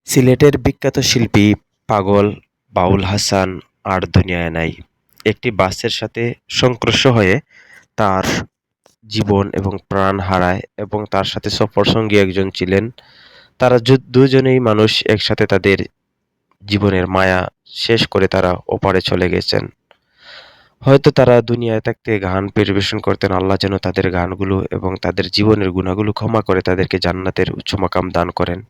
সিলেটের বিখ্যাত শিল্পী পাগল বাউল হাসান আর দুনিয়ায় নাই। একটি বাসের সাথে সংঘর্ষ হয়ে তার জীবন এবং প্রাণ হারায় এবং তার সাথে সফরসঙ্গী একজন ছিলেন। তারা দুজনেই মানুষ একসাথে তাদের জীবনের মায়া শেষ করে তারা ওপারে চলে গেছেন। হয়তো তারা দুনিয়ায় থাকতে গান পরিবেশন করতেন, আল্লাহ যেন তাদের গানগুলো এবং তাদের জীবনের গুণাগুলো ক্ষমা করে তাদেরকে জান্নাতের উচ্চ মাকাম দান করেন।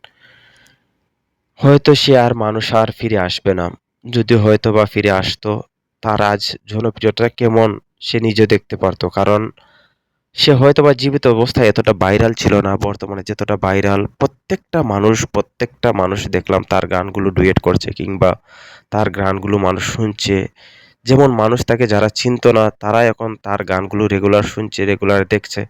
হয়তো সে আর মানুষ আর ফিরে আসবে না। যদি হয়তোবা ফিরে আসতো, তার আজ জনপ্রিয়তা কেমন সে নিজে দেখতে পারতো। কারণ সে হয়তোবা জীবিত অবস্থায় এতটা ভাইরাল ছিল না, বর্তমানে যতটা ভাইরাল। প্রত্যেকটা মানুষ দেখলাম তার গানগুলো ডুয়েট করছে কিংবা তার গানগুলো মানুষ শুনছে। যেমন মানুষ তাকে যারা চিনতো না তারা এখন তার গানগুলো রেগুলার শুনছে, রেগুলার দেখছে।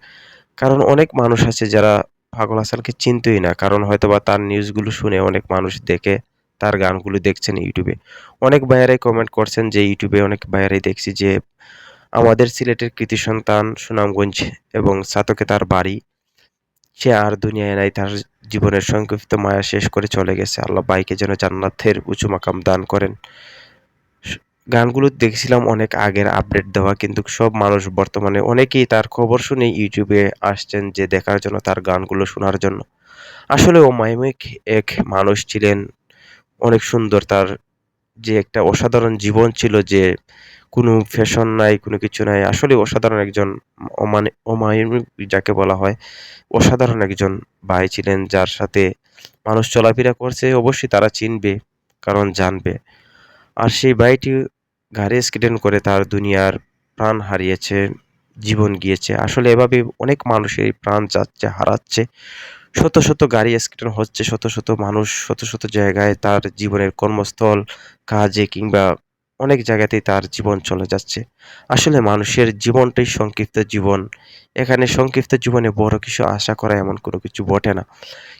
কারণ অনেক মানুষ আছে যারা পাগল হাসানকে চিনতই না। কারণ হয়তোবা তার নিউজগুলো শুনে অনেক মানুষ দেখে তার গানগুলো দেখছেন ইউটিউবে। অনেক ভাইয়ারাই কমেন্ট করছেন যে ইউটিউবে অনেক ভাইয়ারাই দেখছি যে আমাদের সিলেটের কৃতি সন্তান সুনামগঞ্জ এবং সাতকে তার বাড়ি। সে আর দুনিয়ায় নাই। তার জীবনের সংক্ষিপ্ত মায়া শেষ করে চলে গেছে। আল্লাহ ভাইকে যেন জান্নাতের উঁচু মাকাম দান করেন। স গানগুলো দেখছিলাম অনেক আগের আপডেট দেওয়া, কিন্তু সব মানুষ বর্তমানে অনেকেই তার খবর শুনে ইউটিউবে আসছেন যে দেখার জন্য, তার গানগুলো শোনার জন্য। আসলে অমায়িক এক মানুষ ছিলেন, অনেক সুন্দর। তার যে একটা অসাধারণ জীবন ছিল, যে কোনো ফ্যাশন নাই, কোনো কিছু নাই। আসলে অসাধারণ একজন অমায়িক যাকে বলা হয়, অসাধারণ একজন ভাই ছিলেন, যার সাথে মানুষ চলাফেরা করছে অবশ্যই তারা চিনবে, কারণ জানবে। আর সেই ভাইটি গাড়ি অ্যাক্সিডেন্ট করে তার দুনিয়ার প্রাণ হারিয়েছে, জীবন গিয়েছে। আসলে এভাবে অনেক মানুষের প্রাণ যাচ্ছে, হারাচ্ছে। শত গাড়ি অ্যাক্সিডেন্ট হচ্ছে, শত মানুষ শত জায়গায় তার জীবনের কর্মস্থল, কাজে কিংবা অনেক জায়গাতেই তার জীবন চলে যাচ্ছে। আসলে মানুষের জীবনটাই সংক্ষিপ্ত জীবন। এখানে সংক্ষিপ্ত জীবনে বড় কিছু আশা করা এমন কোনো কিছু বটে না।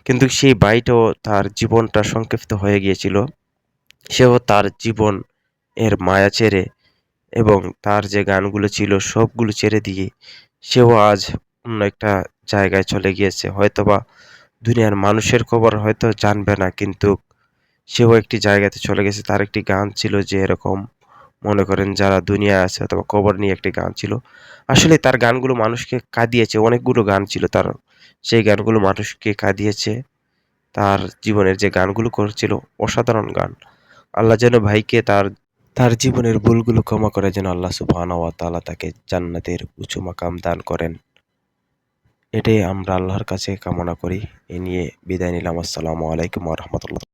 কিন্তু সেই ভাইটাও তার জীবনটা সংক্ষিপ্ত হয়ে গিয়েছিল। সেও তার জীবন এর মায়া ছেড়ে এবং তার যে গানগুলো ছিল সবগুলো ছেড়ে দিয়ে সেও আজ অন্য একটা জায়গায় চলে গিয়েছে। হয়তোবা দুনিয়ার মানুষের খবর হয়তো জানবে না, কিন্তু সেও একটি জায়গাতে চলে গেছে। তার একটি গান ছিল যে এরকম, মনে করেন যারা দুনিয়ায় আছে অথবা কবর নিয়ে একটি গান ছিল। আসলে তার গানগুলো মানুষকে কাঁদিয়েছে। অনেকগুলো গান ছিল তার। সেই গানগুলো মানুষকে কাঁদিয়েছে। তার জীবনের যে গানগুলো করছিল অসাধারণ গান। আল্লাহ যেন ভাইকে তার তার জীবনের ভুলগুলো ক্ষমা করে, যেন আল্লাহ সুবহানাহু ওয়া তাআলা তাকে জান্নাতের উঁচু মাকাম দান করেন। এটাই আমরা আল্লাহর কাছে কামনা করি। এ নিয়ে বিদায় নিলাম। আসসালামু আলাইকুম ওয়া রাহমাতুল্লাহ।